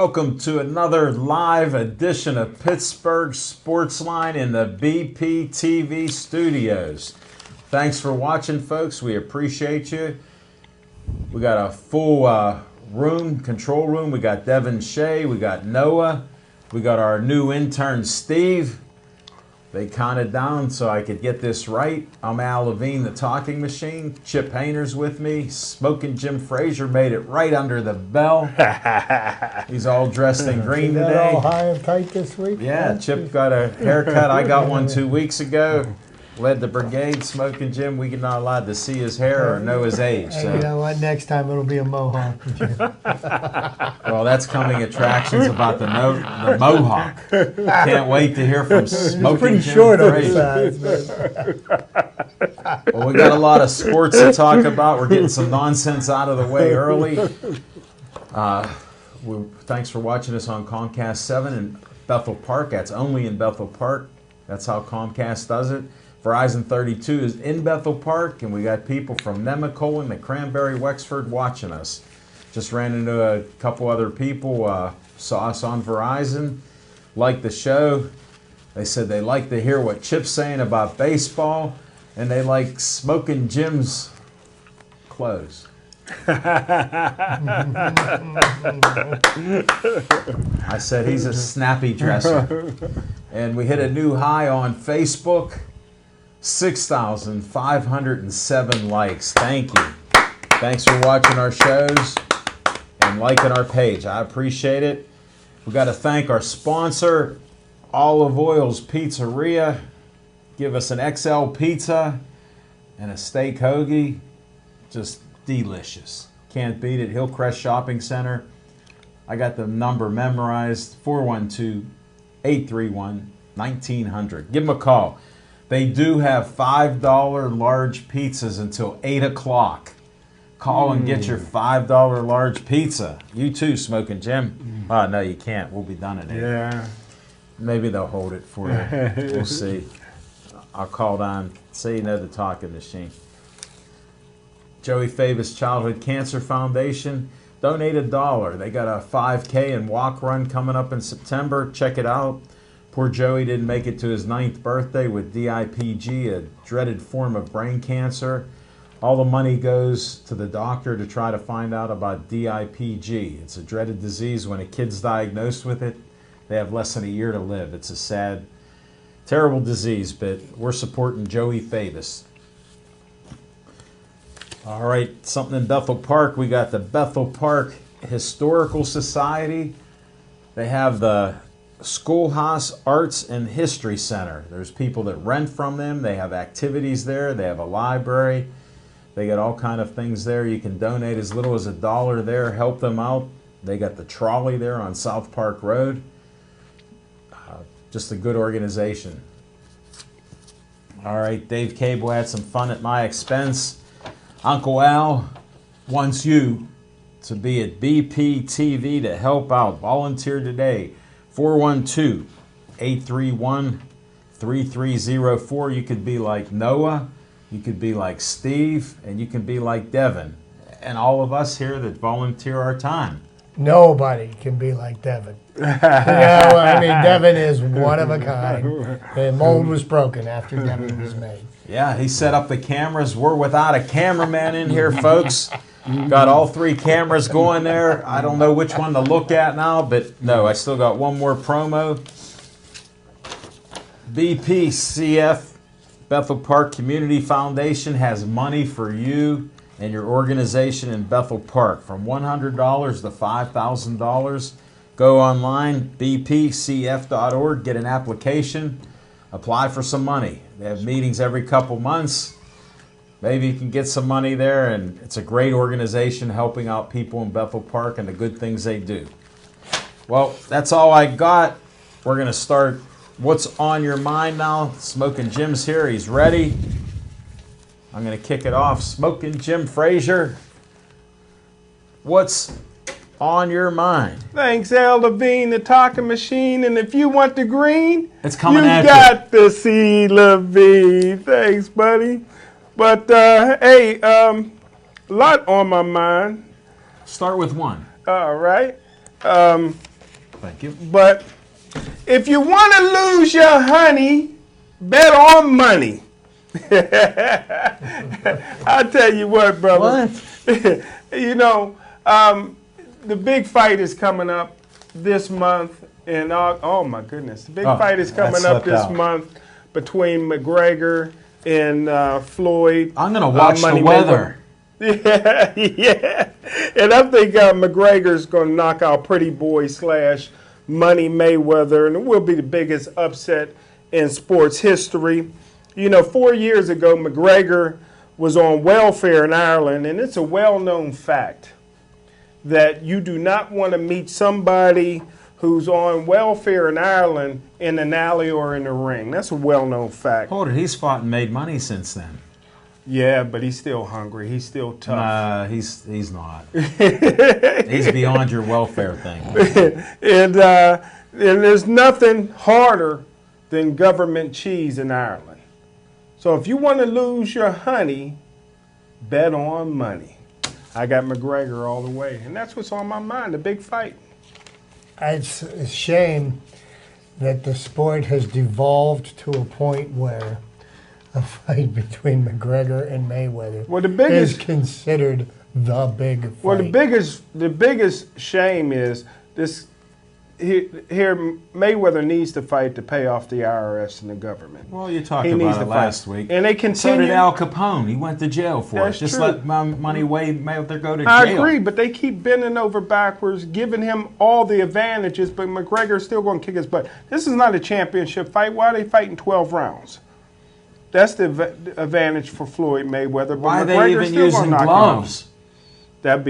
Welcome to another live edition of Pittsburgh Sportsline in the BPTV studios. Thanks for watching, folks. We appreciate you. We got a full control room. We got Devin Shea. We got Noah. We got our new intern, Steve. They counted down so I could get this right. I'm Al Levine, the talking machine. Chip Hayner's with me. Smoking Jim Frazier made it right under the bell. He's all dressed in green today. All high and tight this week? Yeah, Chip got a haircut. I got one 2 weeks ago. Led the brigade. Smoking Jim, we are not allowed to see his hair or know his age. So. You know what? Next time it'll be a mohawk. Well, that's coming attractions about the mohawk. Can't wait to hear from Smoking pretty Jim short on the Frazier. sides, Well, we got a lot of sports to talk about. We're getting some nonsense out of the way early. Thanks for watching us on Comcast 7 in Bethel Park. That's only in Bethel Park. That's how Comcast does it. Verizon 32 is in Bethel Park, and we got people from Nemacolin, the Cranberry, Wexford watching us. Just ran into a couple other people, saw us on Verizon, liked the show. They said they like to hear what Chip's saying about baseball, and they like Smoking Jim's clothes. I said he's a snappy dresser. And we hit a new high on Facebook. 6,507 likes. Thank you. Thanks for watching our shows and liking our page. I appreciate it. We got to thank our sponsor, Olive Oil's Pizzeria. Give us an XL pizza and a steak hoagie. Just delicious. Can't beat it. Hillcrest Shopping Center. I got the number memorized. 412-831-1900. Give them a call. They do have $5 large pizzas until 8 o'clock. Call and get your $5 large pizza. You too, Smoking Jim. Oh, no, you can't. We'll be done at 8. Yeah. Maybe they'll hold it for you. We'll see. I'll call down. Say you know the talking machine. Joey Favis Childhood Cancer Foundation. Donate $1. They got a 5K and walk run coming up in September. Check it out. Poor Joey didn't make it to his 9th birthday with DIPG, a dreaded form of brain cancer. All the money goes to the doctor to try to find out about DIPG. It's a dreaded disease. When a kid's diagnosed with it, they have less than a year to live. It's a sad, terrible disease, but we're supporting Joey Favis. All right, something in Bethel Park. We got the Bethel Park Historical Society. They have the Schoolhouse Arts and History Center. There's people that rent from them. They have activities there. They have a library. They got all kind of things there. You can donate as little as $1 there. Help them out. They got the trolley there on South Park Road. Just a good organization. All right, Dave Cable had some fun at my expense. Uncle Al wants you to be at BPTV to help out. Volunteer today. 412-831-3304. You could be like Noah, you could be like Steve, and you can be like Devin. And all of us here that volunteer our time. Nobody can be like Devin. I mean, Devin is one of a kind. The mold was broken after Devin was made. Yeah, he set up the cameras. We're without a cameraman in here, folks. Got all 3 cameras going there. I don't know which one to look at now, but no, I still got one more promo. BPCF, Bethel Park Community Foundation, has money for you and your organization in Bethel Park from $100 to $5,000. Go online, bpcf.org, get an application, apply for some money. They have meetings every couple months. Maybe you can get some money there, and it's a great organization helping out people in Bethel Park and the good things they do. Well, that's all I got. We're going to start What's on Your Mind now. Smoking Jim's here. He's ready. I'm going to kick it off. Smoking Jim Frazier, what's on your mind? Thanks, Al Levine, the talking machine. And if you want the green, It's coming at you got the C, Levine. Thanks, buddy. But, hey, a lot on my mind. Start with one. All right. Thank you. But if you want to lose your honey, bet on money. I tell you what, brother. What? You know, the big fight is coming up this month. And oh my goodness, the big fight is coming up this month between McGregor and Floyd. I'm going to watch the weather. Yeah, yeah. And I think McGregor's going to knock out Pretty Boy / Money Mayweather, and it will be the biggest upset in sports history. You know, 4 years ago, McGregor was on welfare in Ireland, and it's a well-known fact that you do not want to meet somebody who's on welfare in Ireland in an alley or in a ring. That's a well-known fact. Hold it, he's fought and made money since then. Yeah, but he's still hungry. He's still tough. Nah, he's not. He's beyond your welfare thing. And there's nothing harder than government cheese in Ireland. So if you want to lose your honey, bet on money. I got McGregor all the way. And that's what's on my mind, the big fight. It's a shame that the sport has devolved to a point where a fight between McGregor and Mayweather is considered the big fight. Well, the biggest shame is this. Here, Mayweather needs to fight to pay off the IRS and the government. Well, you talked about it last week. And they continue. So did Al Capone. He went to jail for it. Just let Money Mayweather go to jail. I agree, but they keep bending over backwards, giving him all the advantages, but McGregor's still going to kick his butt. This is not a championship fight. Why are they fighting 12 rounds? That's the advantage for Floyd Mayweather. But why are McGregor's they even still using knock gloves? That'd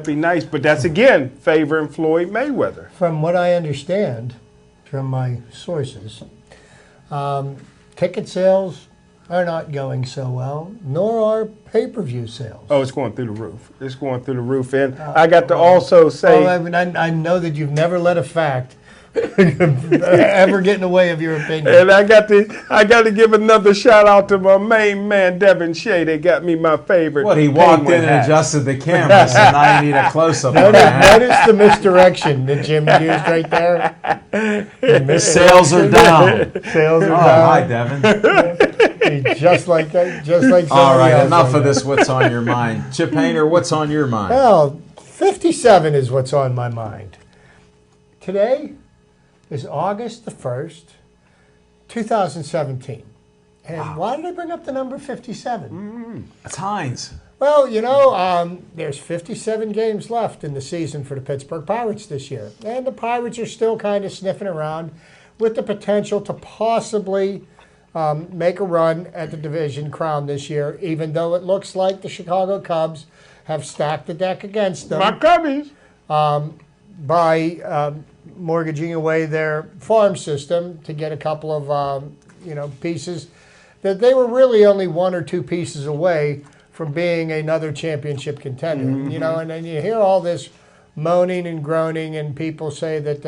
be nice, but that's again favoring Floyd Mayweather. From what I understand, from my sources, ticket sales are not going so well, nor are pay-per-view sales. Oh, it's going through the roof. It's going through the roof, and I got to also say, well, I mean, I know that you've never let a fact ever get in the way of your opinion. And I got to give another shout out to my main man Devin Shea. They got me my favorite. What, he walked in and adjusted the camera, so now you need a close-up. Notice the misdirection that Jim used right there. Sales are down. Sales are down. Hi, Devin. Just like that. Just like. All right, enough of this. What's on your mind, Chip Hayner? What's on your mind? Well, 57 is what's on my mind. Today is August the 1st, 2017. And why did I bring up the number 57? That's Heinz. Well, you know, there's 57 games left in the season for the Pittsburgh Pirates this year. And the Pirates are still kind of sniffing around with the potential to possibly make a run at the division crown this year, even though it looks like the Chicago Cubs have stacked the deck against them. My Cubbies. By mortgaging away their farm system to get a couple of pieces that they were really only 1 or 2 pieces away from being another championship contender. You know, and then you hear all this moaning and groaning, and people say that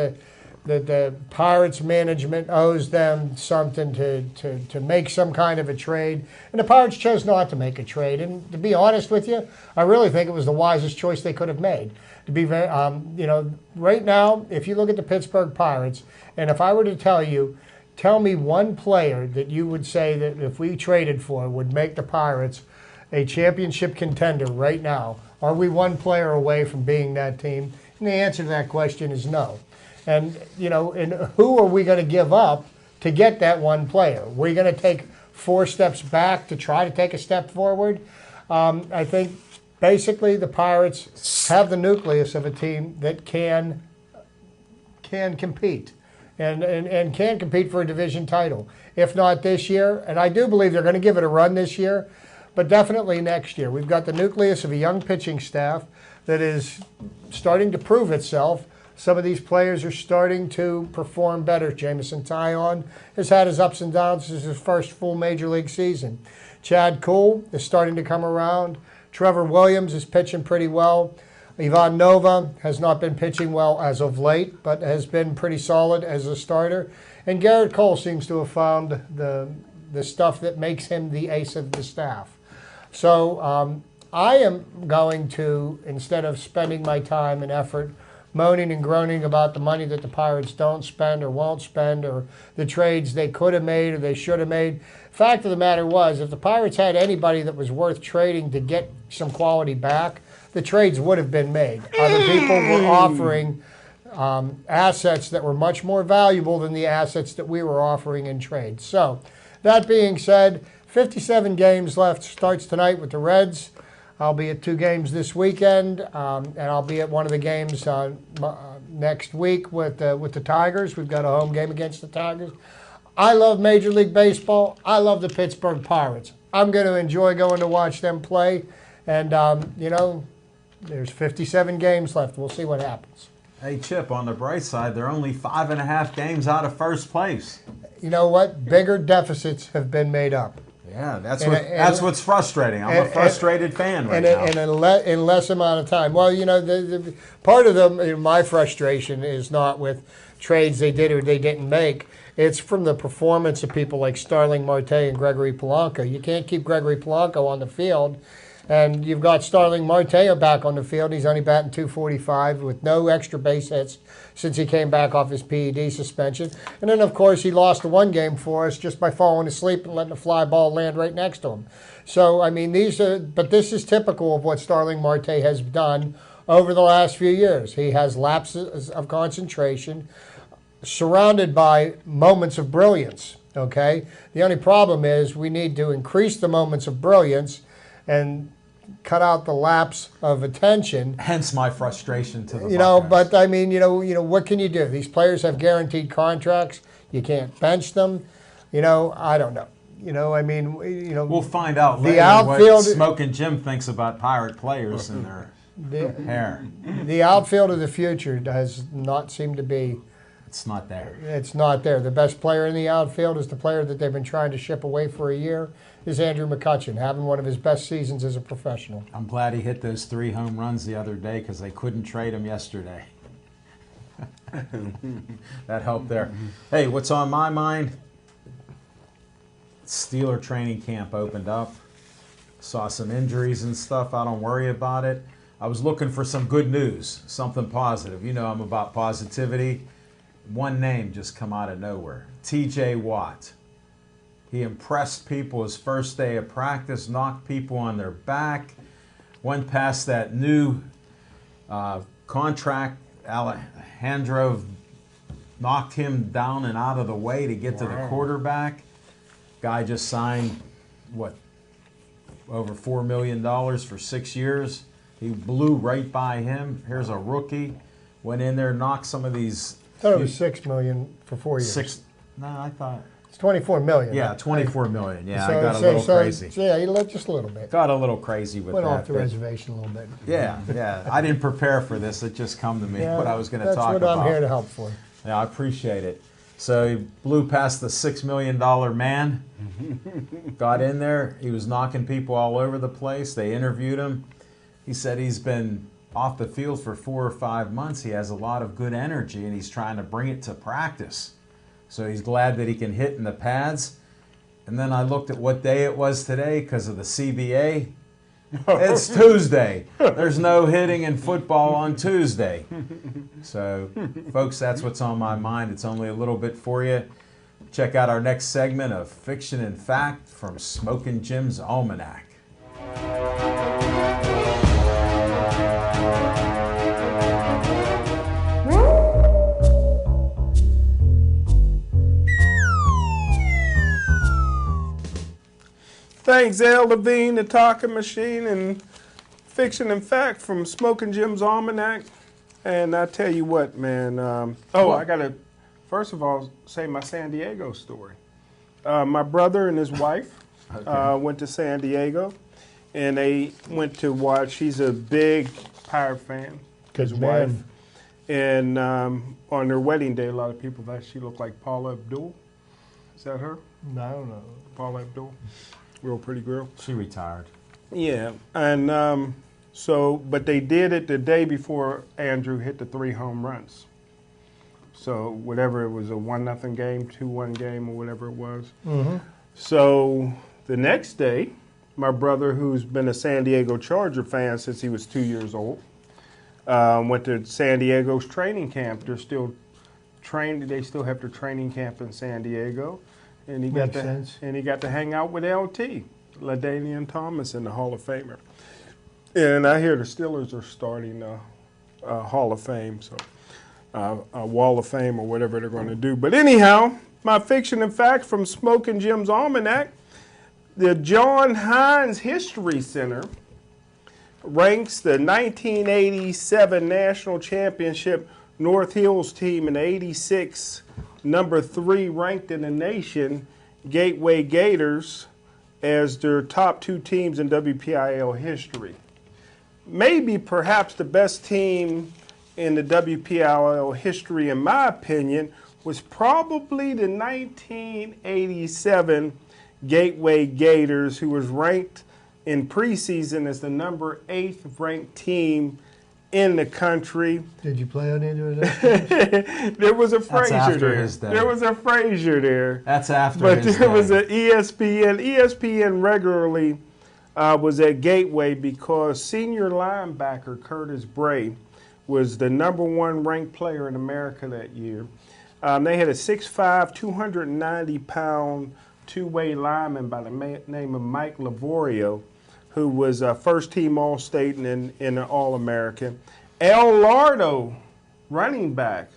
the Pirates management owes them something to make some kind of a trade, and the Pirates chose not to make a trade. And to be honest with you, I really think it was the wisest choice they could have made. To be very, right now, if you look at the Pittsburgh Pirates, and if I were to tell me one player that you would say that if we traded for would make the Pirates a championship contender right now, are we one player away from being that team? And the answer to that question is no. And, and who are we going to give up to get that one player? We're going to take 4 steps back to try to take a step forward. I think basically the Pirates have the nucleus of a team that can compete and can compete for a division title. If not this year, and I do believe they're going to give it a run this year, but definitely next year. We've got the nucleus of a young pitching staff that is starting to prove itself. Some of these players are starting to perform better. Jameson Taillon has had his ups and downs. This is his first full major league season. Chad Kuhl is starting to come around. Trevor Williams is pitching pretty well. Ivan Nova has not been pitching well as of late, but has been pretty solid as a starter. And Garrett Cole seems to have found the stuff that makes him the ace of the staff. So I am going to, instead of spending my time and effort moaning and groaning about the money that the Pirates don't spend or won't spend, or the trades they could have made or they should have made. Fact of the matter was, if the Pirates had anybody that was worth trading to get some quality back, the trades would have been made. Other people were offering assets that were much more valuable than the assets that we were offering in trade. So, that being said, 57 games left. Starts tonight with the Reds. I'll be at 2 games this weekend, and I'll be at one of the games next week with the Tigers. We've got a home game against the Tigers. I love Major League Baseball. I love the Pittsburgh Pirates. I'm going to enjoy going to watch them play, and there's 57 games left. We'll see what happens. Hey, Chip, on the bright side, they're only 5.5 games out of first place. You know what? Bigger deficits have been made up. Yeah, that's what's frustrating. I'm a frustrated fan right now. And in less amount of time. Well, the part of my frustration is not with trades they did or they didn't make. It's from the performance of people like Starling Marte and Gregory Polanco. You can't keep Gregory Polanco on the field. And you've got Starling Marte back on the field. He's only batting .245 with no extra base hits since he came back off his PED suspension. And then, of course, he lost the 1 game for us just by falling asleep and letting a fly ball land right next to him. So, I mean, this is typical of what Starling Marte has done over the last few years. He has lapses of concentration surrounded by moments of brilliance, okay? The only problem is we need to increase the moments of brilliance and cut out the lapse of attention. Hence my frustration to the Buckeyes. But I mean, what can you do? These players have guaranteed contracts. You can't bench them. I don't know. I mean, we'll find out later what Smoking Jim thinks about Pirate players and their hair. The outfield of the future does not seem to be. It's not there. It's not there. The best player in the outfield is the player that they've been trying to ship away for a year, is Andrew McCutchen, having one of his best seasons as a professional. I'm glad he hit those 3 home runs the other day because they couldn't trade him yesterday. That helped there. Hey, what's on my mind? Steeler training camp opened up. Saw some injuries and stuff. I don't worry about it. I was looking for some good news, something positive. I'm about positivity. One name just come out of nowhere. T.J. Watt. He impressed people his first day of practice, knocked people on their back, went past that new contract. Alejandro knocked him down and out of the way to get to the quarterback. Guy just signed, over $4 million for 6 years. He blew right by him. Here's a rookie. Went in there, knocked some of these. I thought it was $6 million for 4 years. No, I thought it's $24 million. Yeah, $24 million. Yeah, I got a little crazy. Yeah, he looked just a little bit. Got a little crazy with Went that. Went off the reservation a little bit. Yeah. I didn't prepare for this. It just come to me what I was going to talk about. That's what I'm here to help for. Yeah, I appreciate it. So he blew past the $6 million man. Got in there. He was knocking people all over the place. They interviewed him. He said he's been off the field for 4 or 5 months. He has a lot of good energy, and he's trying to bring it to practice. So he's glad that he can hit in the pads. And then I looked at what day it was today because of the CBA. It's Tuesday. There's no hitting in football on Tuesday. So, folks, that's what's on my mind. It's only a little bit for you. Check out our next segment of Fiction and Fact from Smokin' Jim's Almanac. Thanks, Al Levine, the Talking Machine, and Fiction and Fact from Smoking Jim's Almanac. And I tell you what, man. I got to, first of all, say my San Diego story. My brother and his wife went to San Diego, and they went to watch. He's a big Pirate fan. His wife. And on their wedding day, a lot of people thought she looked like Paula Abdul. Is that her? No, I don't know. Paula Abdul. Real pretty girl. She retired. Yeah, and but they did it the day before Andrew hit the 3 home runs. So whatever it was, a 1-0 game, 2-1 game, or whatever it was. Mm-hmm. So the next day, my brother, who's been a San Diego Charger fan since he was 2 years old, Went to San Diego's training camp. They're still trained. They still have their training camp in San Diego, and he got to hang out with LT, LaDainian Tomlinson, the Hall of Famer. And I hear the Steelers are starting a Hall of Fame, so a Wall of Fame or whatever they're going to do. But anyhow, my fiction and fact from Smoking Jim's Almanac: the John Hines History Center ranks the 1987 National Championship North Hills team in '86, number 3 ranked in the nation, Gateway Gators, as their top 2 teams in WPIL history. Maybe perhaps the best team in the WPIL history, in my opinion, was probably the 1987 Gateway Gators, who was ranked in preseason as the number 8th ranked team in the country. Did you play on any of those? There was a Frazier there. His day. There was a Frazier there. That's after But his there day. was an ESPN. ESPN regularly was at Gateway because senior linebacker Curtis Bray was the number 1 ranked player in America that year. They had a 6'5", 290-pound two-way lineman by the name of Mike Lavorio, who was a first-team All-State and an All-American. Al Lardo, running back,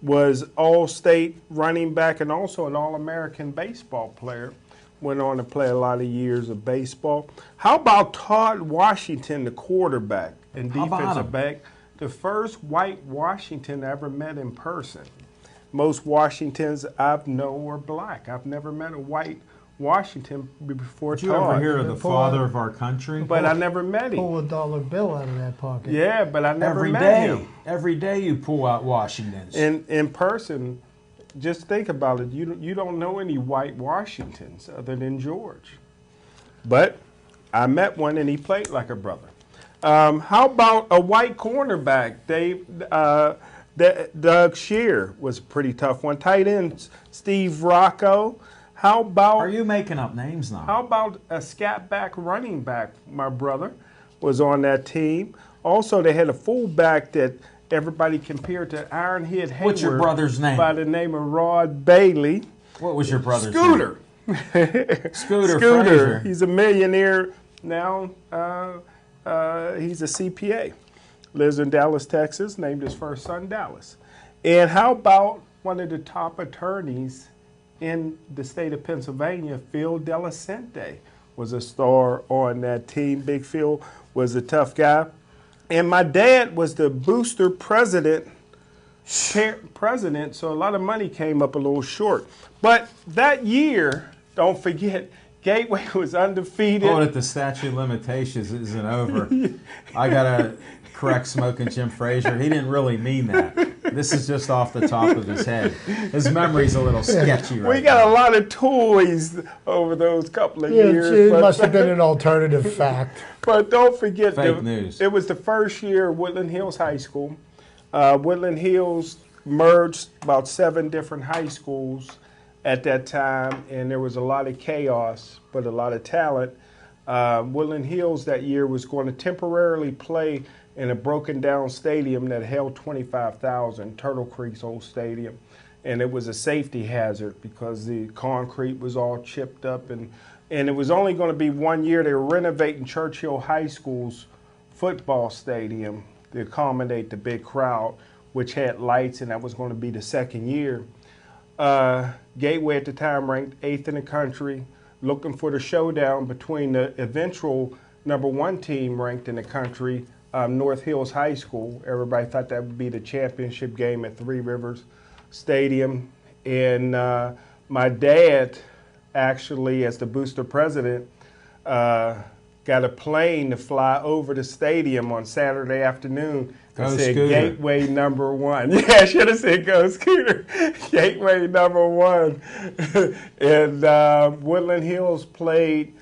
was All-State running back and also an All-American baseball player. Went on to play a lot of years of baseball. How about Todd Washington, the quarterback and defensive back? The first white Washington I ever met in person. Most Washingtons I've known were black. I've never met a white Washington before Todd. Did you ever hear of the father of our country? But I never met him. Pull a dollar bill out of that pocket. Yeah, but I never Every met day. him. Every day you pull out Washingtons. In person, just think about it. You don't know any white Washingtons other than George. But I met one, and he played like a brother. How about a white cornerback? Doug Shear was a pretty tough one. Tight end Steve Rocco. How about? Are you making up names now? How about a scat back running back? My brother was on that team. Also, they had a fullback that everybody compared to Ironhead Hayward. What's your brother's name? By the name of Rod Bailey. What was your brother's Scooter. name? Scooter. Scooter. Frazier. He's a millionaire now. He's a CPA. Lives in Dallas, Texas. Named his first son Dallas. And how about one of the top attorneys in the state of Pennsylvania, Phil Delicente, was a star on that team. Big Phil was a tough guy. And my dad was the booster president, so a lot of money came up a little short. But that year, don't forget, Gateway was undefeated. Hold it, the statute of limitations isn't over. I got to correct Smoking Jim Frazier. He didn't really mean that. This is just off the top of his head. His memory's a little sketchy right We got a lot of toys over those couple of years. It must have been an alternative fact. But don't forget, Fake news. It was the first year of Woodland Hills High School. Woodland Hills merged about 7 different high schools at that time, and there was a lot of chaos, but a lot of talent. Woodland Hills that year was going to temporarily play in a broken down stadium that held 25,000, Turtle Creek's old stadium. And it was a safety hazard because the concrete was all chipped up. And it was only going to be 1 year. They were renovating Churchill High School's football stadium to accommodate the big crowd, which had lights, and that was going to be the second year. Gateway at the time ranked 8th in the country, looking for the showdown between the eventual number 1 team ranked in the country, North Hills High School. Everybody thought that would be the championship game at Three Rivers Stadium. And my dad, actually, as the booster president, got a plane to fly over the stadium on Saturday afternoon. Go said Scooter. Gateway number 1. Yeah, I should have said Go Scooter. Gateway number 1. And Woodland Hills played.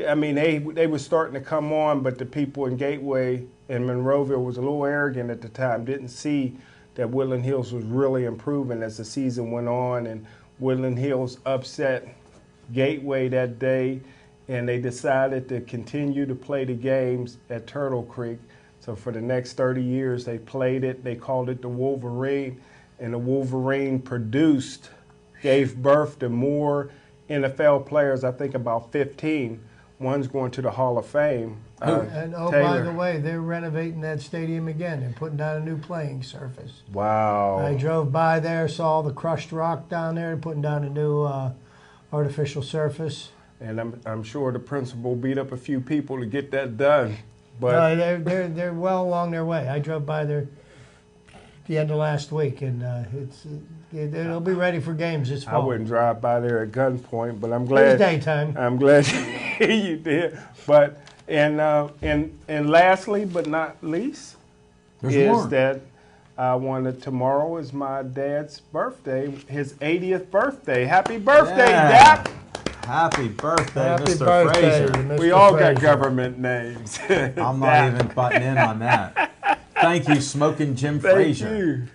I mean, they were starting to come on, but the people in Gateway and Monroeville was a little arrogant at the time, didn't see that Woodland Hills was really improving as the season went on, and Woodland Hills upset Gateway that day, and they decided to continue to play the games at Turtle Creek. So for the next 30 years, they played it. They called it the Wolverine. And the Wolverine gave birth to more NFL players, I think about 15. One's going to the Hall of Fame. And by Taylor. the way, they're renovating that stadium again and putting down a new playing surface. Wow. I drove by there, saw the crushed rock down there, putting down a new artificial surface. And I'm sure the principal beat up a few people to get that done. But they're well along their way. I drove by there the end of last week, and it'll be ready for games this fall. I wouldn't drive by there at gunpoint, but I'm It glad. was daytime. I'm glad you did. But and lastly, but not least, that I wanted tomorrow is my dad's birthday, his 80th birthday. Happy birthday, Yeah. Dap! Happy birthday, Happy Mr. birthday, Frazier. Mr. We all Frazier. got government names. I'm not even butting in on that. Thank you, Smoking Jim Thank Frazier. you.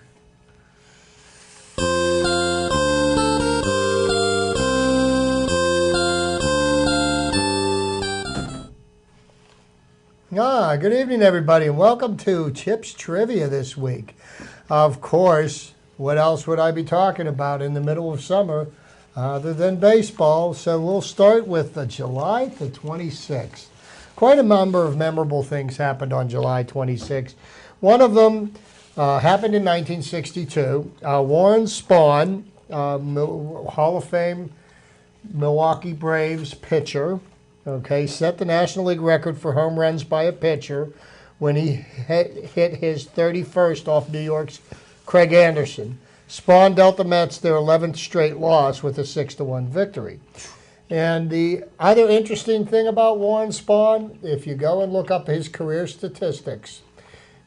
Good evening, everybody, and welcome to Chips Trivia this week. Of course, what else would I be talking about in the middle of summer other than baseball? So we'll start with July the 26th. Quite a number of memorable things happened on July 26th. One of them happened in 1962. Warren Spahn, Hall of Fame Milwaukee Braves pitcher, set the National League record for home runs by a pitcher when he hit his 31st off New York's Craig Anderson. Spahn dealt the Mets their 11th straight loss with a 6-1 victory. And the other interesting thing about Warren Spahn, if you go and look up his career statistics,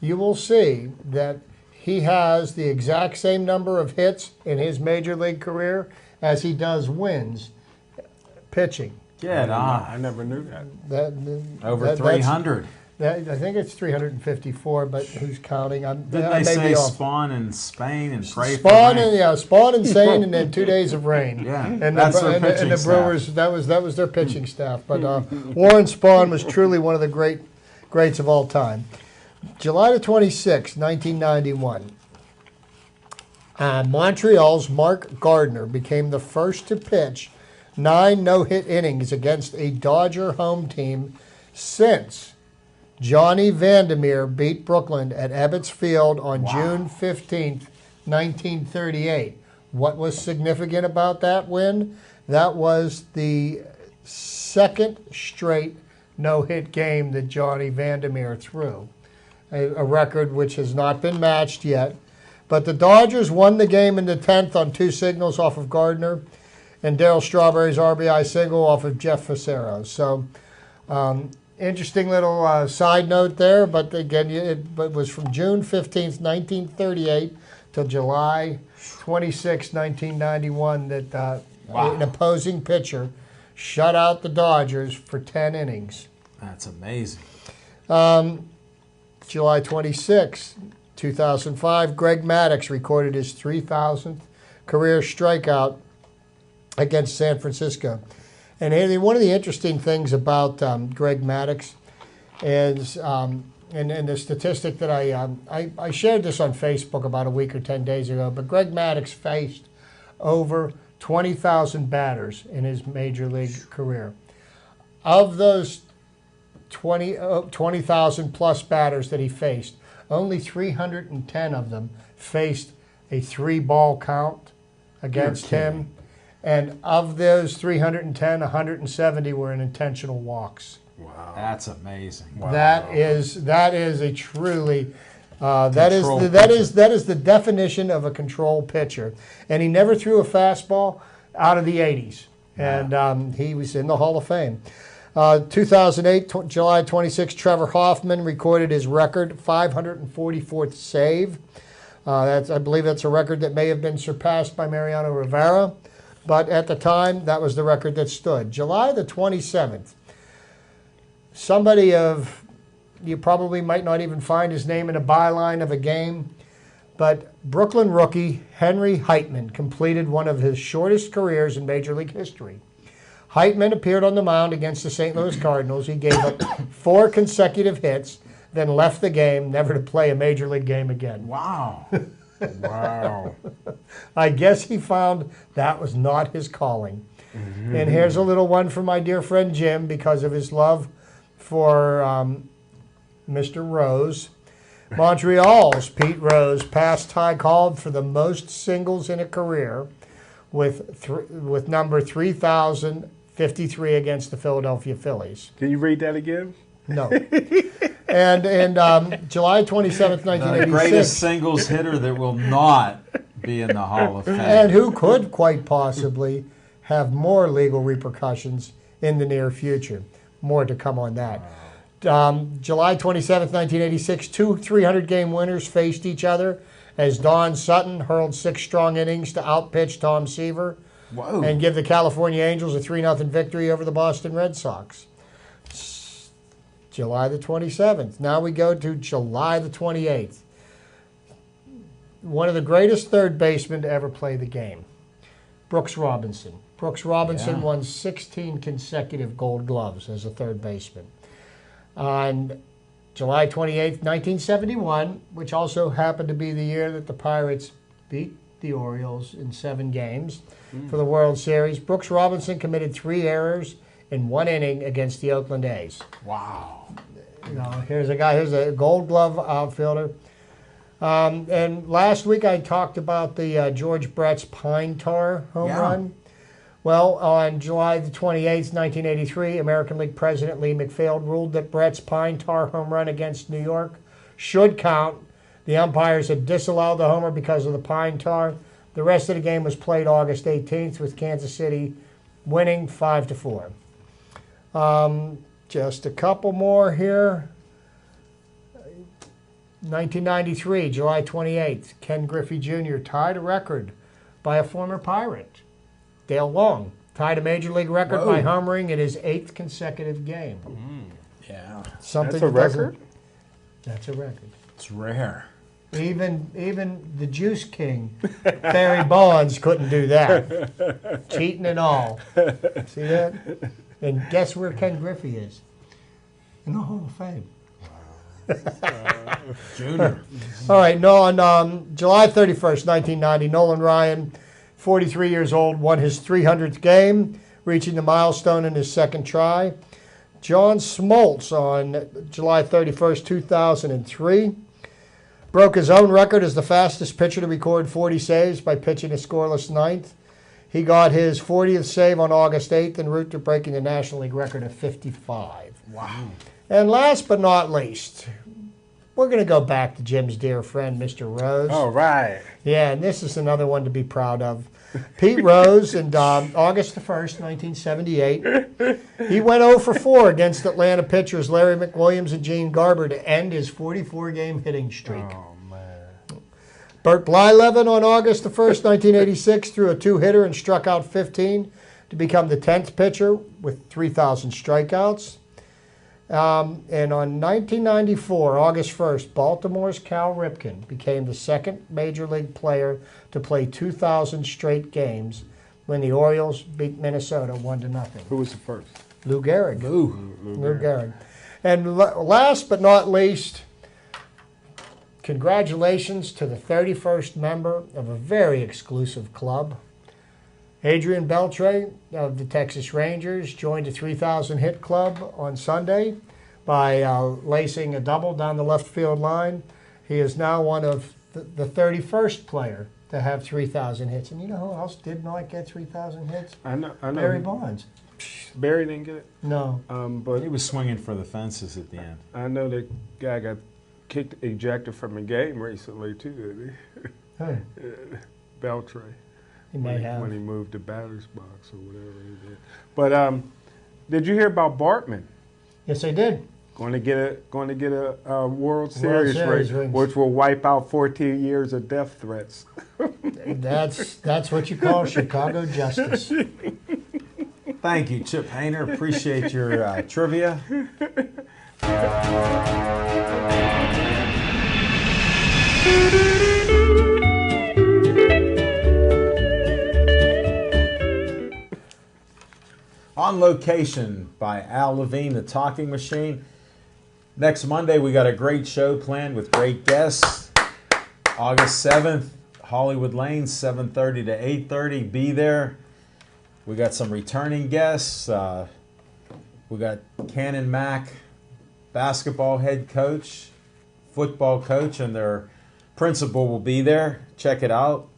you will see that he has the exact same number of hits in his major league career as he does wins pitching. Get on. I never knew that. Over 300. I think it's 354, but who's counting? Didn't they say Spawn in Spain and pray for Spawn rain? and Spawn and Sane, and then 2 days of rain. Yeah, and that's the, their and, the- pitching and the Brewers staff. that was their pitching staff. But Warren Spahn was truly one of the greats of all time. July the 26th, 1991. Montreal's Mark Gardner became the first to pitch 9 no-hit innings against a Dodger home team since Johnny Vandermeer beat Brooklyn at Ebbets Field on June 15th, 1938. What was significant about that win? That was the second straight no-hit game that Johnny Vandermeer threw, a record which has not been matched yet. But the Dodgers won the game in the 10th on 2 singles off of Gardner and Darryl Strawberry's RBI single off of Jeff Fassero. So, interesting little side note there, but again, it was from June 15th, 1938 till July 26, 1991 that an opposing pitcher shut out the Dodgers for 10 innings. That's amazing. July 26, 2005, Greg Maddux recorded his 3,000th career strikeout against San Francisco. And one of the interesting things about Greg Maddux is, and the statistic that I shared this on Facebook about a week or 10 days ago, but Greg Maddux faced over 20,000 batters in his major league career. Of those 20,000 plus batters that he faced, only 310 of them faced a 3-ball count against him. And of those 310, 170 were in intentional walks. Wow. That's amazing. Wow. That is a truly that is the definition of a control pitcher. And he never threw a fastball out of the 80s. And he was in the Hall of Fame. 2008, July 26, Trevor Hoffman recorded his record 544th save. I believe that's a record that may have been surpassed by Mariano Rivera. But at the time, that was the record that stood. July the 27th, somebody you probably might not even find his name in a byline of a game, but Brooklyn rookie Henry Heitman completed one of his shortest careers in Major League history. Heitman appeared on the mound against the St. Louis Cardinals. He gave up 4 consecutive hits, then left the game, never to play a major league game again. Wow. Wow. I guess he found that was not his calling. And here's a little one from my dear friend Jim, because of his love for Mr. Rose. Montreal's Pete Rose passed Ty Cobb for the most singles in a career with number 3,053 against the Philadelphia Phillies. Can you read that again? No. And July 27th, The 1986. greatest singles hitter that will not be in the Hall of Fame. And who could quite possibly have more legal repercussions in the near future. More to come on that. July 27th, 1986, two 300-game winners faced each other as Don Sutton hurled 6 strong innings to outpitch Tom Seaver Whoa. and give the California Angels a 3-0 victory over the Boston Red Sox. July the 27th. Now we go to July the 28th. One of the greatest third basemen to ever play the game, Brooks Robinson. Brooks Robinson won 16 consecutive Gold Gloves as a third baseman. On July 28th, 1971, which also happened to be the year that the Pirates beat the Orioles in 7 games for the World Series, Brooks Robinson committed 3 errors in 1 inning against the Oakland A's. Wow. You know, here's a Gold Glove outfielder. And last week I talked about the George Brett's Pine Tar home run. Well, on July the 28th, 1983, American League President Lee McPhail ruled that Brett's Pine Tar home run against New York should count. The umpires had disallowed the homer because of the Pine Tar. The rest of the game was played August 18th with Kansas City winning 5-4. Just a couple more here. 1993, July 28th, Ken Griffey Jr. tied a record by a former Pirate. Dale Long tied a major league record by homering in his 8th consecutive game. Yeah. Something That's a record? That's a record. It's rare. Even the Juice King, Barry Bonds, couldn't do that. Cheating and all. See that? And guess where Ken Griffey is? In the Hall of Fame. Junior. All right, no, on July 31st, 1990, Nolan Ryan, 43 years old, won his 300th game, reaching the milestone in his second try. John Smoltz on July 31st, 2003, broke his own record as the fastest pitcher to record 40 saves by pitching a scoreless ninth. He got his 40th save on August 8th en route to breaking the National League record of 55. Wow. And last but not least, we're going to go back to Jim's dear friend, Mr. Rose. All right. Yeah, and this is another one to be proud of. Pete Rose, and August the 1st, 1978, he went 0 for 4 against Atlanta pitchers Larry McWilliams and Gene Garber to end his 44-game hitting streak. Oh, man. Bert Blyleven on August the 1st, 1986, threw a 2-hitter and struck out 15 to become the 10th pitcher with 3,000 strikeouts. And on 1994, August 1st, Baltimore's Cal Ripken became the second major league player to play 2,000 straight games when the Orioles beat Minnesota 1-0. Who was the first? Lou Gehrig. Lou. Lou Gehrig. And last but not least, congratulations to the 31st member of a very exclusive club. Adrian Beltre of the Texas Rangers joined the 3,000 hit club on Sunday by lacing a double down the left field line. He is now one of the 31st player to have 3,000 hits. And you know who else did not get 3,000 hits? I know. Barry Bonds. Barry didn't get it. No. But He was swinging for the fences at the end. I know that guy got ejected from a game recently too, didn't Huh. he? Beltre. He may have. When he moved to batter's box or whatever he did. But did you hear about Bartman? Yes, I did. Going to get a World Series Series ring, rings. which will wipe out 14 years of death threats. That's what you call Chicago justice. Thank you, Chip Hayner. Appreciate your trivia. On Location by Al Levine, the Talking Machine. Next Monday, we got a great show planned with great guests. August 7th, Hollywood Lanes, 7:30 to 8:30. Be there. We got some returning guests. We got Cannon Mack, basketball head coach, football coach, and their principal will be there. Check it out.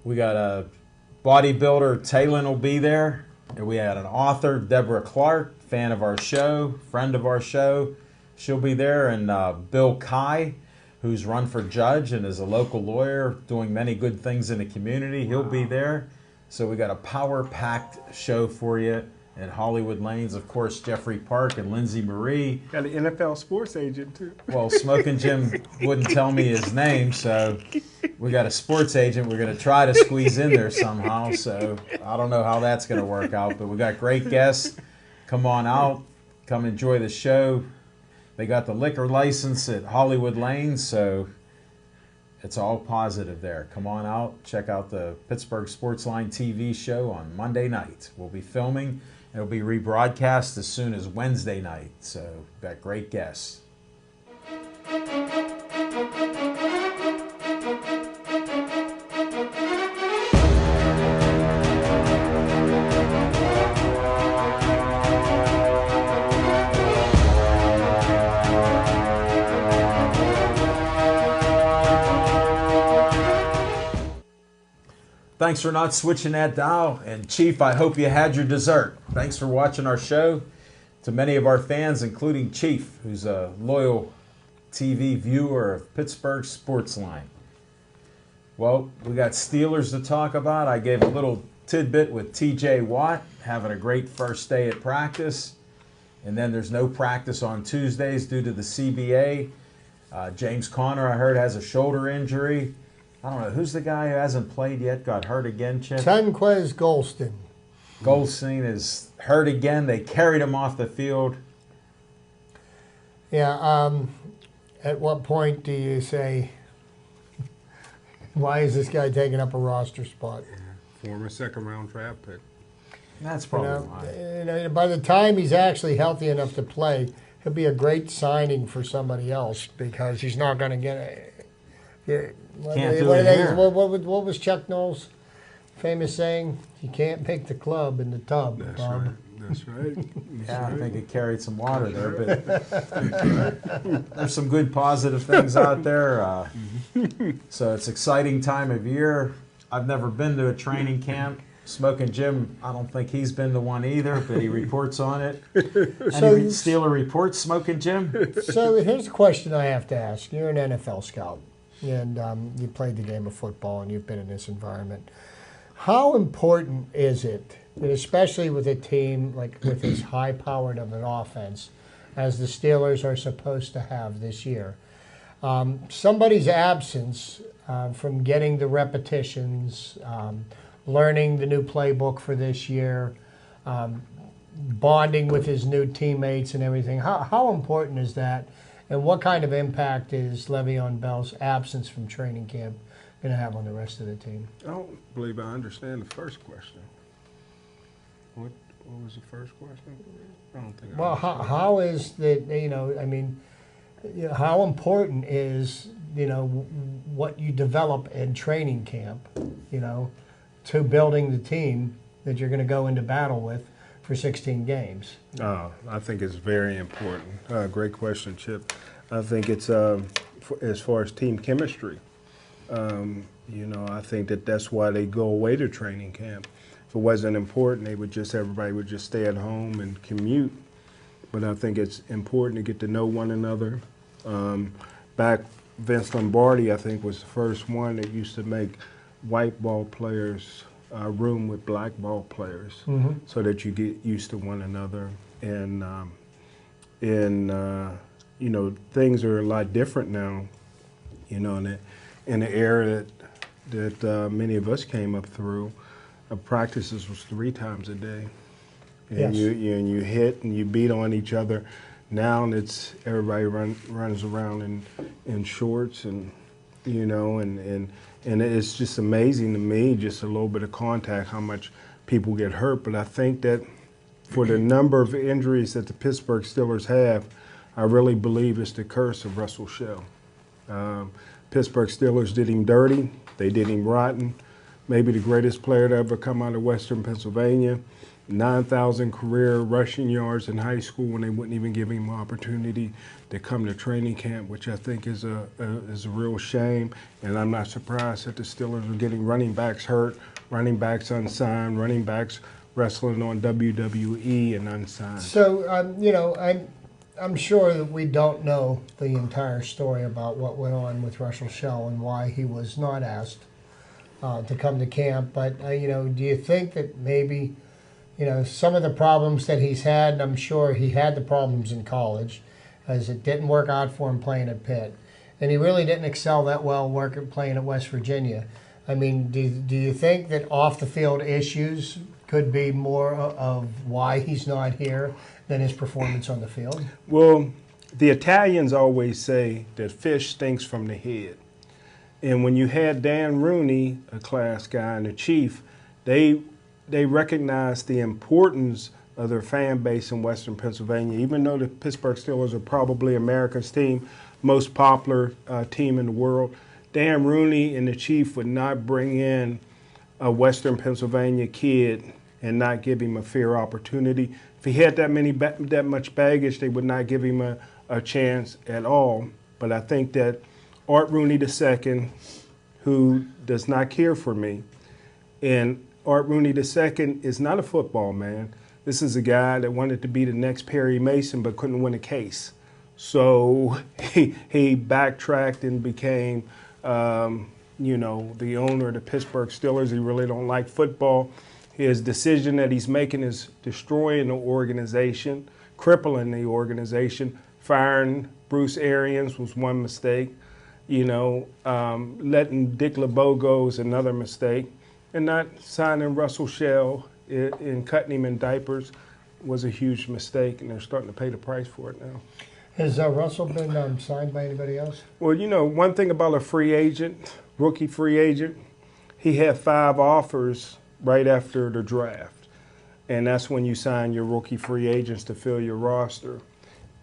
We got a bodybuilder, Talon, will be there. And we had an author, Deborah Clark, fan of our show, friend of our show. She'll be there. And Bill Kai, who's run for judge and is a local lawyer doing many good things in the community. He'll be there. So we got a power-packed show for you at Hollywood Lanes. Of course, Jeffrey Park and Lindsay Marie. Got an NFL sports agent, too. Well, Smoking Jim wouldn't tell me his name, so we got a sports agent we're going to try to squeeze in there somehow. So I don't know how that's going to work out, but we got great guests. Come on out. Come enjoy the show. They got the liquor license at Hollywood Lanes, so it's all positive there. Come on out. Check out the Pittsburgh Sportsline TV show on Monday night. We'll be filming. It'll be rebroadcast as soon as Wednesday night. So, got great guests. Thanks for not switching that dial. And Chief, I hope you had your dessert. Thanks for watching our show. To many of our fans, including Chief, who's a loyal TV viewer of Pittsburgh Sportsline. Well, we got Steelers to talk about. I gave a little tidbit with TJ Watt, having a great first day at practice. And then there's no practice on Tuesdays due to the CBA. James Conner, I heard, has a shoulder injury. I don't know. Who's the guy who hasn't played yet, got hurt again, Chip? Tenquez Golston. Goldstein is hurt again. They carried him off the field. Yeah, at what point do you say, why is this guy taking up a roster spot? Former second-round draft pick. That's probably why. By the time he's actually healthy enough to play, he'll be a great signing for somebody else because he's not going to get a... Can't do it here. What was Chuck Noll's famous saying? You can't make the club in the tub. That's Bob. right. That's right. Yeah, I think it carried some water there, but there's some good positive things out there. So it's exciting time of year. I've never been to a training camp. Smoking Jim, I don't think he's been to one either, but he reports on it. Any Steeler reports, Smoking Jim? So here's a question I have to ask. You're an NFL scout, and you played the game of football, and you've been in this environment. How important is it, and especially with a team like with as high-powered of an offense as the Steelers are supposed to have this year, somebody's absence from getting the repetitions, learning the new playbook for this year, bonding with his new teammates and everything. How important is that, and what kind of impact is Le'Veon Bell's absence from training camp going to have on the rest of the team? I don't believe I understand the first question. What was the first question? I don't think. Well, how is that? How important is what you develop in training camp? To building the team that you're going to go into battle with for 16 games? I think it's very important. Great question, Chip. I think it's as far as team chemistry. I think that's why they go away to training camp. If it wasn't important, everybody would just stay at home and commute. But I think it's important to get to know one another. Back, Vince Lombardi, I think, was the first one that used to make white ball players room with black ball players, so that you get used to one another. And things are a lot different now. In the era that many of us came up through, practices was 3 times a day, and Yes. you hit and you beat on each other. Now it's everybody runs around in shorts and it's just amazing to me, just a little bit of contact, how much people get hurt. But I think that for the number of injuries that the Pittsburgh Steelers have, I really believe it's the curse of Russell Shell. Pittsburgh Steelers did him dirty. They did him rotten. Maybe the greatest player to ever come out of Western Pennsylvania. 9,000 career rushing yards in high school when they wouldn't even give him an opportunity to come to training camp, which I think is a real shame. And I'm not surprised that the Steelers are getting running backs hurt, running backs unsigned, running backs wrestling on WWE and unsigned. So, I'm sure that we don't know the entire story about what went on with Russell Shell and why he was not asked to come to camp. But, do you think that maybe, some of the problems that he's had, and I'm sure he had the problems in college, as it didn't work out for him playing at Pitt. And he really didn't excel that well playing at West Virginia. I mean, do you think that off-the-field issues could be more of why he's not here than his performance on the field? Well, the Italians always say that fish stinks from the head. And when you had Dan Rooney, a class guy, and the chief, they recognized the importance of their fan base in Western Pennsylvania. Even though the Pittsburgh Steelers are probably America's most popular team in the world, Dan Rooney and the chief would not bring in a Western Pennsylvania kid and not give him a fair opportunity. If he had that much baggage, they would not give him a chance at all. But I think that Art Rooney II, who does not care for me, and Art Rooney II is not a football man. This is a guy that wanted to be the next Perry Mason but couldn't win a case. So he backtracked and became, the owner of the Pittsburgh Steelers. He really don't like football. His decision that he's making is destroying the organization, crippling the organization. Firing Bruce Arians was one mistake. Letting Dick LeBeau go is another mistake. And not signing Russell Shell and cutting him in diapers was a huge mistake, and they're starting to pay the price for it now. Has Russell been signed by anybody else? Well, one thing about a rookie free agent, he had 5 offers right after the draft. And that's when you sign your rookie free agents to fill your roster.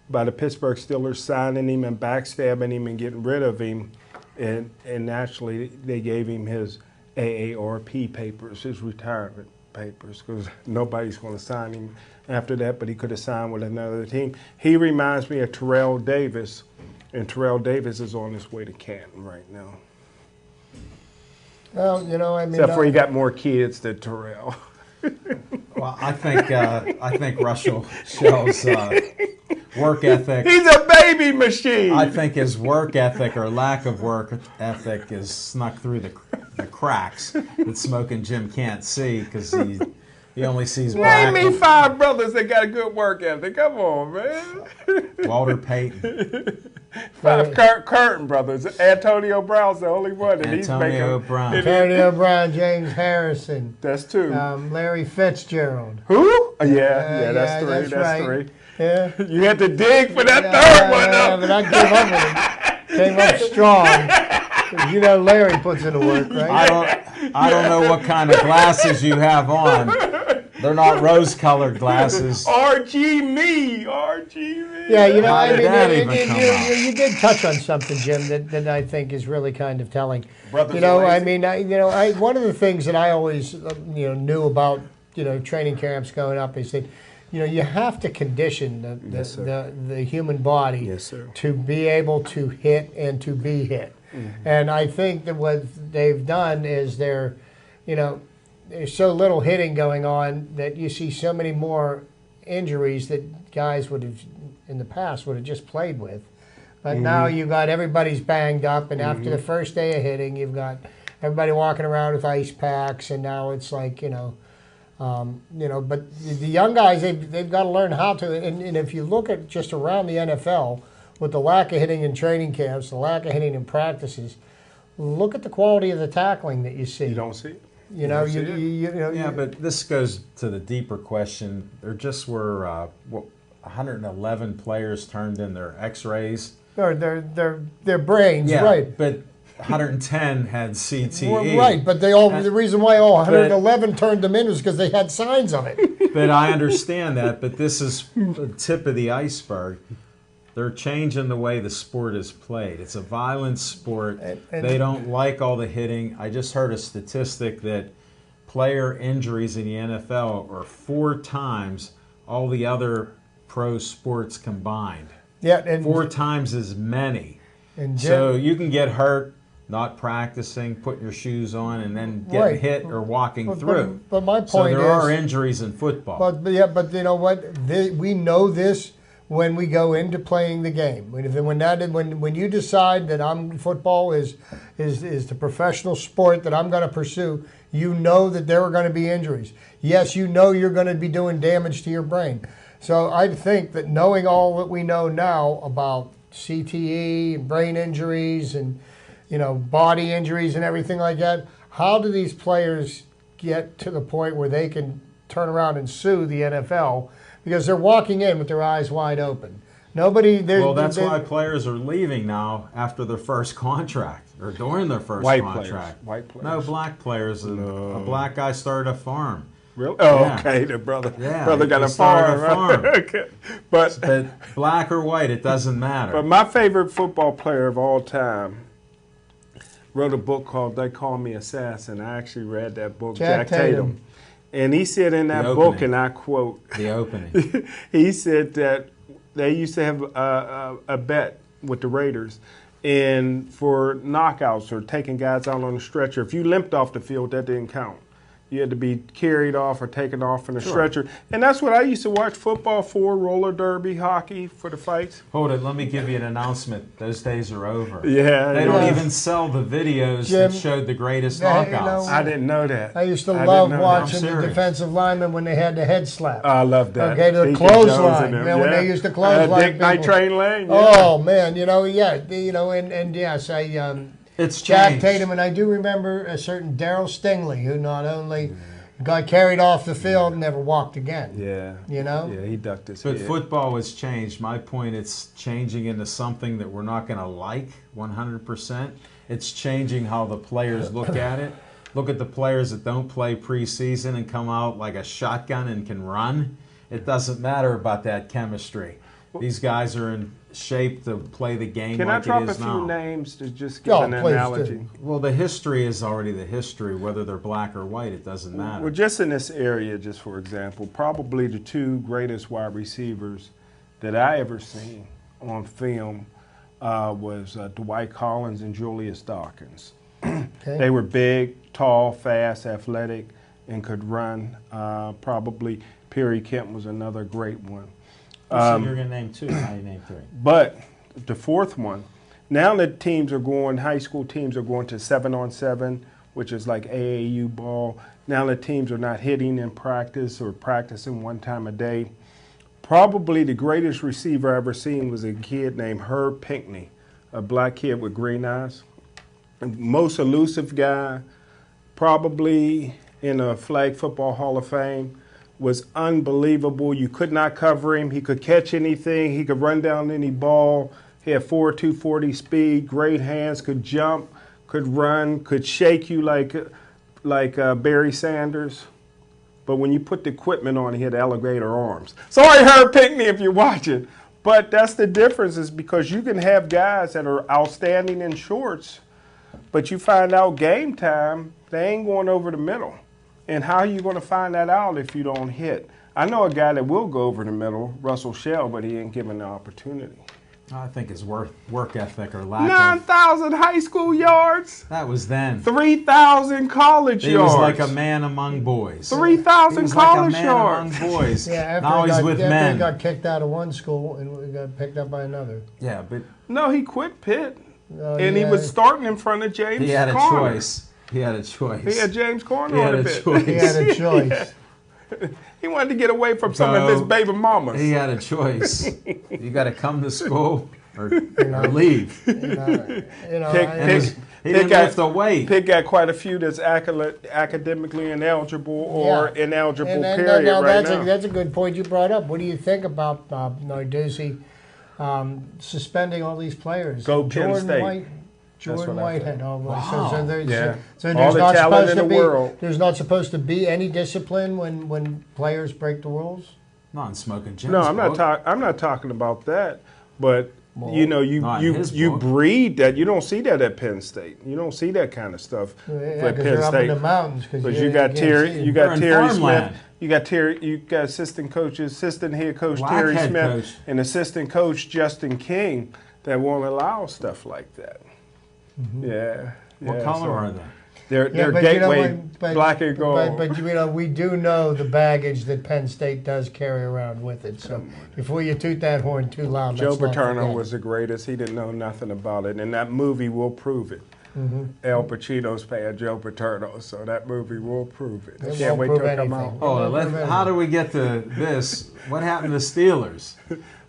By the Pittsburgh Steelers signing him and backstabbing him and getting rid of him, and naturally they gave him his AARP papers, his retirement papers, because nobody's going to sign him after that, but he could have signed with another team. He reminds me of Terrell Davis, and Terrell Davis is on his way to Canton right now. Well, except for he got more kids than Terrell. Well, I think Russell Shell's work ethic. He's a baby machine. I think his work ethic or lack of work ethic is snuck through the cracks that Smoking Jim can't see because he only sees black. Name me 5 brothers that got a good work ethic. Come on, man. Walter Payton. 5 Curtin brothers. Antonio Brown's the only one. And Antonio Brown. Antonio Brown, James Harrison. That's 2. Larry Fitzgerald. Who? Yeah, that's 3. That's right. 3. Yeah. You had to dig for that third one, though. But I came up with it. Came up strong. Larry puts in the work, right? I don't know what kind of glasses you have on. They're not rose-colored glasses. RG me. Yeah, you did touch on something, Jim, that I think is really kind of telling. Brothers one of the things that I always knew about training camps going up is that you have to condition the human body to be able to hit and to be hit. Mm-hmm. And I think that what they've done is there's so little hitting going on that you see so many more injuries that guys would have in the past would have just played with. But now you've got everybody's banged up, and after the first day of hitting, you've got everybody walking around with ice packs, and now it's like but the young guys, they've got to learn how to. And if you look at just around the NFL, with the lack of hitting in training camps, the lack of hitting in practices, look at the quality of the tackling that you see. You don't see it. Yeah, but this goes to the deeper question. There just were 111 players turned in their X-rays. Or their brains, yeah, right? But 110 had CTE. Well, right, but the reason why 111 turned them in was because they had signs of it. But I understand that. But this is the tip of the iceberg. they're changing the way the sport is played. It's a violent sport. And They don't like all the hitting. I just heard a statistic that player injuries in the NFL are 4 times all the other pro sports combined. yeah, and 4 times as many. and So you can get hurt not practicing, putting your shoes on, and then getting Right. hit or walking but, through. But my So point there are is, injuries in football. but you know what? We know this when we go into playing the game. When you decide that football is the professional sport that I'm going to pursue, you know that there are going to be injuries. Yes, you know you're going to be doing damage to your brain. So I think that knowing all that we know now about CTE and brain injuries and body injuries and everything like that, how do these players get to the point where they can turn around and sue the NFL? Because they're walking in with their eyes wide open. Well, that's why players are leaving now after their first contract or during their first contract. White players. No, black players. A black guy started a farm. Really? Oh, Yeah. okay. The brother got he a started farm. Right? Okay. But black or white, it doesn't matter. But my favorite football player of all time wrote a book called They Call Me Assassin. I actually read that book, Jack Tatum. And he said in that book, and I quote, the opening. he said that they used to have a bet with the Raiders and for knockouts or taking guys out on the stretcher. If you limped off the field, that didn't count. You had to be carried off or taken off in a stretcher. And that's what I used to watch football for, roller derby, hockey, for the fights. Hold it, let me give you an announcement. Those days are over. Yeah. They don't even sell the videos Jim, that showed the greatest Yeah, knockouts. I didn't know that. I used to I love didn't know watching that. I'm the serious. defensive linemen when they had the head slap. I love that. Okay, the Deacon clothesline. Jones and them. Yeah, when they used to clothesline Dick Night people. Train Lane. Yeah. Oh man, and yes, It's Jack changed. Tatum, and I do remember a certain Daryl Stingley who not only got carried off the field and never walked again. Yeah. Yeah, he ducked his But head. football has changed. My point, it's changing into something that we're not going to like 100%. It's changing how the players look at it. Look at the players that don't play preseason and come out like a shotgun and can run. It doesn't matter about that chemistry. These guys are in shape to play the game Can like I drop it a is few now. names to just give an please analogy? do. Well, the history is already the history. Whether they're black or white, it doesn't matter. Well, just in this area, just for example, probably the 2 greatest wide receivers that I ever seen on film was Dwight Collins and Julius Dawkins. Okay. They were big, tall, fast, athletic, and could run. Probably Perry Kemp was another great one. You said you're going to name 2. Now you name 3. But the 4th one, now that teams are going, high school teams are going to 7-on-7, which is like AAU ball. Now that teams are not hitting in practice or practicing 1 time a day. Probably the greatest receiver I ever seen was a kid named Herb Pinckney, a black kid with green eyes. Most elusive guy, probably in a Flag Football Hall of Fame. Was unbelievable. You could not cover him. He could catch anything. He could run down any ball. He had 4.240 speed, great hands, could jump, could run, could shake you like Barry Sanders. But when you put the equipment on, he had alligator arms. Sorry, Herb Pinckney, if you're watching. But that's the difference, is because you can have guys that are outstanding in shorts, but you find out game time, they ain't going over the middle. And how are you going to find that out if you don't hit? I know a guy that will go over the middle, Russell Shell, but he ain't given the opportunity. I think his work ethic or lack of. 9,000 high school yards, That was then. 3,000 college He yards. was like a man among boys. 3,000 He was like a college man yards. among boys. Yeah, Now he's with after men. he got kicked out of one school and got picked up by another. Yeah, but No, he quit Pitt, Oh, and he yeah. was starting in front of James he had a Conner. choice. He had a choice. He had James Conner He had on a the Pitt. choice. He had a choice. He wanted to get away from some of So, his baby mamas. He had a choice. You got to come to school or leave. Pick, And he Pitt didn't got- lift a weight. Pitt got quite a few that's academically ineligible or ineligible, and period, now right that's now. that's a good point you brought up. What do you think about Narduzzi suspending all these players? Go Penn State. Jordan what I Whitehead. Oh, Wow. so there's, Yeah. so All there's the not talent supposed in to the be world. there's not supposed to be any discipline when players break the rules. Not in smoking Jim's No, I'm not book. I'm not talking about that. But you know, Not in his you book. breed that. You don't see that at Penn State. You don't see that kind of stuff Yeah, at because Penn you're up in State. the mountains. Because you got Terry, you got They're in Terry Smith, farmland. you got assistant coaches, assistant head coach Black Terry head Smith, coach. and assistant coach Justin King that won't allow stuff like that. Yeah. What yeah, color so are they? They're but you know gateway what, black and gold. But you know, we do know the baggage that Penn State does carry around with it. So before you toot that horn too loud, Joe let's not Paterno forget. was the greatest. He didn't know nothing about it, and that movie will prove it. Al Pacino's paying Joe Paterno, so that movie will prove it. It Can't won't wait prove till it come anything. out. Oh, how do we get to this? What happened to Steelers?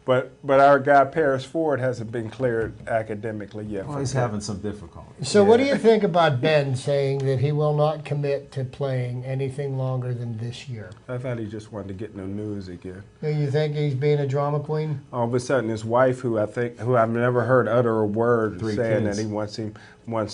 But our guy Paris Ford hasn't been cleared academically yet. Well, he's having some difficulty. So what do you think about Ben saying that he will not commit to playing anything longer than this year? I thought he just wanted to get in the news again. Do you think he's being a drama queen? All of a sudden, his wife, who I've never heard utter a word 3 saying kids. that he wants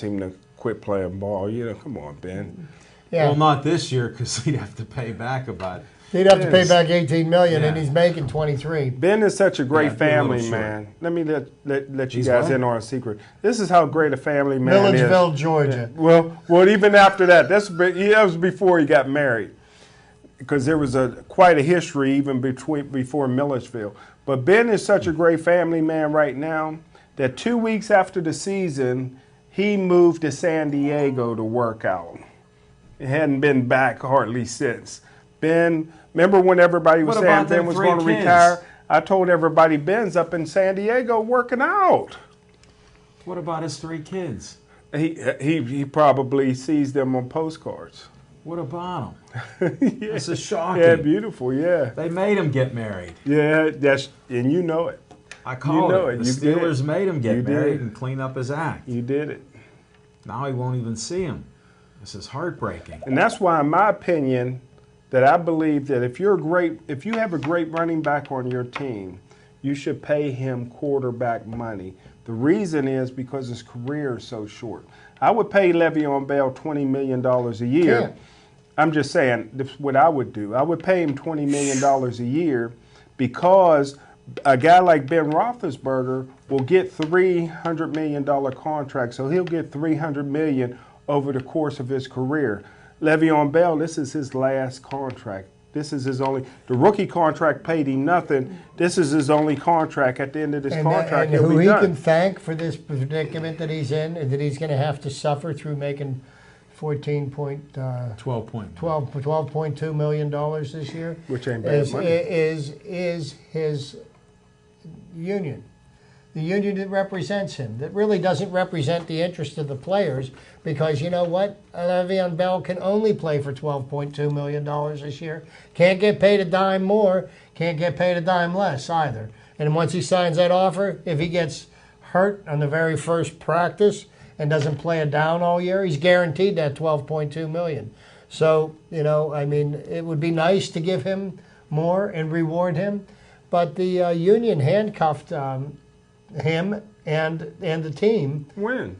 him to quit playing ball. You know, come on, Ben. Yeah. Well, not this year because he'd have to pay back about it. He'd have to pay Yes. back $18 million, and Yeah. he's making 23. Ben is such a great Yeah, be a little family short. man. Let me let you He's guys what? in on a secret. This is how great a family man is. Milledgeville, Georgia. Well, even after that, that was before he got married, because there was quite a history even before Milledgeville. But Ben is such a great family man right now that 2 weeks after the season, he moved to San Diego to work out. He hadn't been back hardly since. Ben, remember when everybody was What saying about them Ben was 3 going to kids? retire? I told everybody Ben's up in San Diego working out. What about his 3 kids? He probably sees them on postcards. What about them? This is shocking. Yeah, beautiful. Yeah, They made him get married. yeah. And you know it. I call know it. it. The You did. Steelers made him get You married did. and clean up his act. You did it. Now he won't even see him. This is heartbreaking. And that's why, in my opinion, that I believe that if you have a great running back on your team, you should pay him quarterback money. The reason is because his career is so short. I would pay Le'Veon Bell $20 million a year. Yeah. I'm just saying, this is what I would do. I would pay him $20 million a year because a guy like Ben Roethlisberger will get $300 million contract, so he'll get $300 million over the course of his career. Le'Veon Bell, this is his last contract. This is his only. The rookie contract paid him nothing. This is his only contract. At the end of this contract, and he'll who be he done. can thank for this predicament that he's in, and that he's going to have to suffer through making $12.2 million this year, Which ain't bad is, money. is his union. The union that represents him, that really doesn't represent the interest of the players, because you know what? Le'Veon Bell can only play for $12.2 million this year. Can't get paid a dime more, can't get paid a dime less either. And once he signs that offer, if he gets hurt on the very first practice and doesn't play a down all year, he's guaranteed that $12.2 million. So, you know, I mean, it would be nice to give him more and reward him, but the union handcuffed him and the team. When?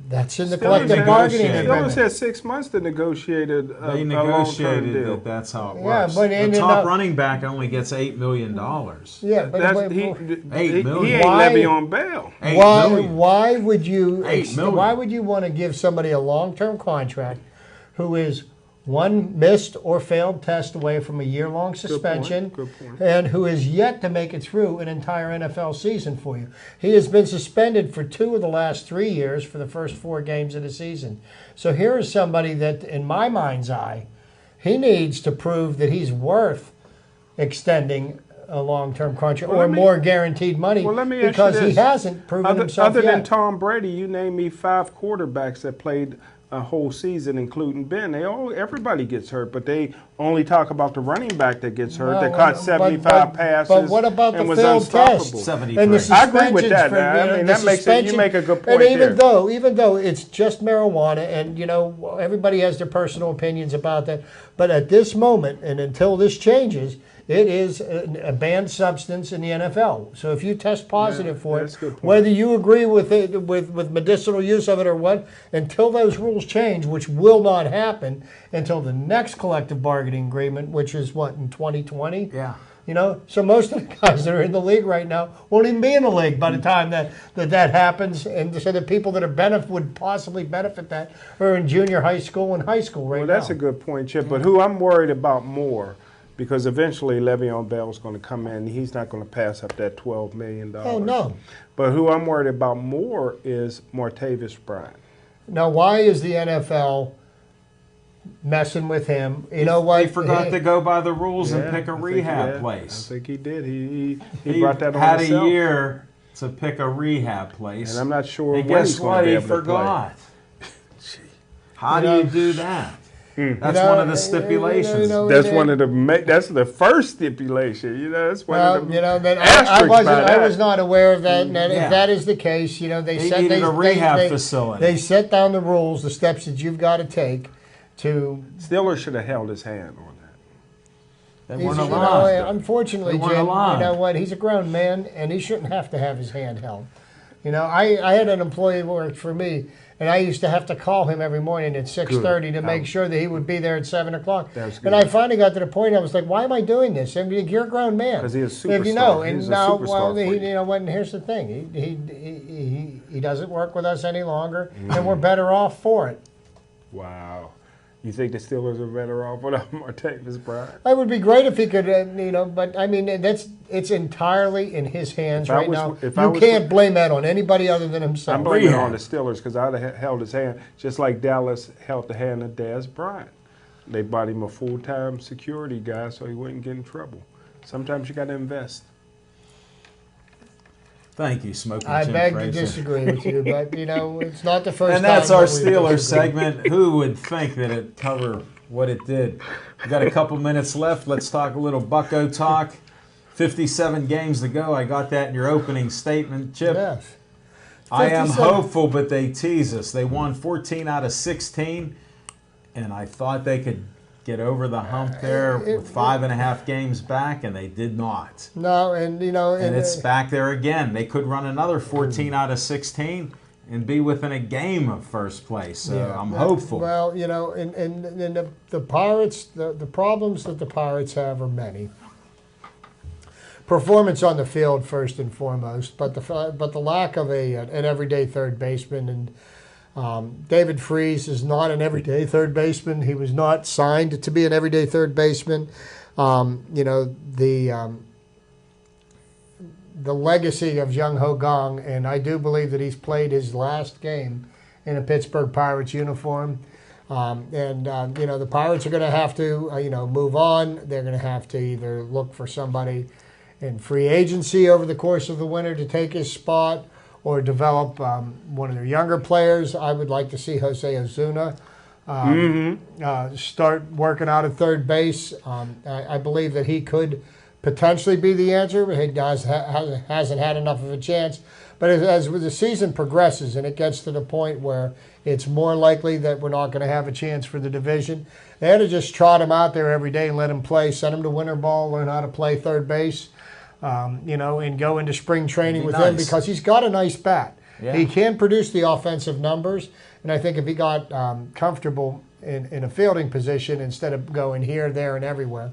That's in the Steelers collective had- bargaining negotiated. Steelers agreement. had 6 months to negotiate a They long-term negotiated deal. that that's how it Yeah, works. but the and top now- running back only gets $8 million. Yeah, but That's, he $8 million. ain't Why- Le'Veon Bell. $8 why million. why would you $8 million. why would you want to give somebody a long-term contract who is one missed or failed test away from a year-long suspension, Good point. and who is yet to make it through an entire NFL season for you? He has been suspended for 2 of the last 3 years for the first 4 games of the season. So here is somebody that, in my mind's eye, he needs to prove that he's worth extending a long-term contract Well, or let me- more guaranteed money, Well, let me ask you because he this. hasn't proven himself Other yet. than Tom Brady, you name me 5 quarterbacks that played a whole season, including Ben. Everybody gets hurt, but they only talk about the running back that gets hurt. No, that caught but- 75 but- passes. but what about and the was failed unstoppable. tests? 73. And the I agree with suspensions that. for, I mean, the that makes it. You suspension- make a good point And even there. even though it's just marijuana, and you know everybody has their personal opinions about that, but at this moment and until this changes, it is a banned substance in the NFL. So if you test positive for that's it, a good point. whether you agree with it with medicinal use of it or what, until those rules change, which will not happen until the next collective bargaining agreement, which is what, in 2020? Yeah. You know, so most of the guys that are in the league right now won't even be in the league by the time that happens, and so the people that are would possibly benefit that are in junior high school and high school right now. Well, that's a good point, Chip. But who I'm worried about more, because eventually Le'Veon Bell's going to come in. He's not going to pass up that $12 million. Oh, no. But who I'm worried about more is Martavis Bryant. Now, why is the NFL messing with him? You know what? He forgot to go by the rules and pick a rehab place. I think he did. He brought that on had himself. a year to pick a rehab place. And I'm not sure and when guess he's going what? to be He able forgot. How You do know, you do that? That's You know, one of the stipulations. That's one of the. That's the first stipulation. You know, that's one of the. You know, then asterisks by I was that. not aware of that. And Yeah. if that is the case, you know, He needed a rehab facility. They set down the rules, the steps that you've got to take to. Steelers should have held his hand on that. They weren't You know, allowed. unfortunately, They weren't Jim, allowed. you know what? He's a grown man, and he shouldn't have to have his hand held. You know, I had an employee who worked for me, and I used to have to call him every morning at 6:30 to make sure that he would be there at 7 o'clock. That's And good. I finally got to the point I was like, "Why am I doing this? I mean, you're a grown man." 'Cause he's a If you know, superstar. and He's a now, superstar well, for you. you know what? And here's the thing: he doesn't work with us any longer, and we're better off for it. Wow. You think the Steelers are better off without Martavis Bryant? It would be great if he could, you know, but I mean, it's entirely in his hands If I right was- now. if I You was- can't blame that on anybody other than himself. I'm blaming it Rehab. on the Steelers because I'd have held his hand just like Dallas held the hand of Dez Bryant. They bought him a full-time security guy so he wouldn't get in trouble. Sometimes you got to invest. Thank you, Smoking I Jim beg to Frazier. disagree with you, but you know it's not the first. And that's time our that we've Steelers disagreed. segment. Who would think that it'd cover what it did? We got a couple minutes left. Let's talk a little Bucko talk. 57 games to go. I got that in your opening statement, Chip. Yes. I am 57. hopeful, but they tease us. They won 14 out of 16, and I thought they could get over the hump there with 5.5 games back, and they did not. No, and you know, And it's back there again. They could run another 14 out of 16 and be within a game of first place. So I'm hopeful. Well, you know, and the Pirates, the problems that the Pirates have are many. Performance on the field first and foremost, but the lack of an everyday third baseman, and David Freese is not an everyday third baseman. He was not signed to be an everyday third baseman. You know, the legacy of Jung Ho Gong, and I do believe that he's played his last game in a Pittsburgh Pirates uniform. You know, the Pirates are going to have to, move on. They're going to have to either look for somebody in free agency over the course of the winter to take his spot, or develop one of their younger players. I would like to see Jose Ozuna start working out at third base. I believe that he could potentially be the answer, but he hasn't had enough of a chance. But as the season progresses and it gets to the point where it's more likely that we're not going to have a chance for the division, they had to just trot him out there every day and let him play, send him to winter ball, learn how to play third base, and go into spring training with him, because he's got a nice bat. Yeah. He can produce the offensive numbers, and I think if he got comfortable in a fielding position instead of going here, there, and everywhere.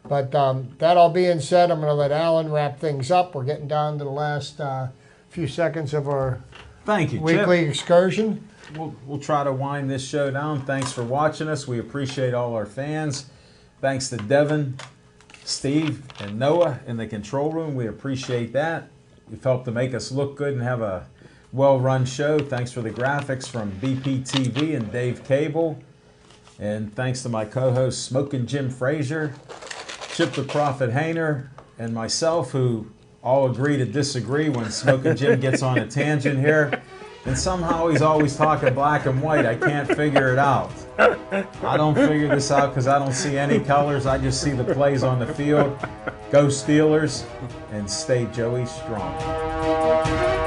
But that all being said, I'm going to let Alan wrap things up. We're getting down to the last few seconds of our Thank you, Chip. weekly excursion. We'll try to wind this show down. Thanks for watching us. We appreciate all our fans. Thanks to Devin, Steve, and Noah in the control room. We appreciate that. You've helped to make us look good and have a well-run show. Thanks for the graphics from BPTV and Dave Cable. And thanks to my co-hosts, Smoking Jim Frazier, Chip the Prophet Hayner, and myself, who all agree to disagree when Smoking Jim gets on a tangent here. And somehow he's always talking black and white. I can't figure it out. I don't figure this out because I don't see any colors. I just see the plays on the field. Go Steelers, and stay Joey strong.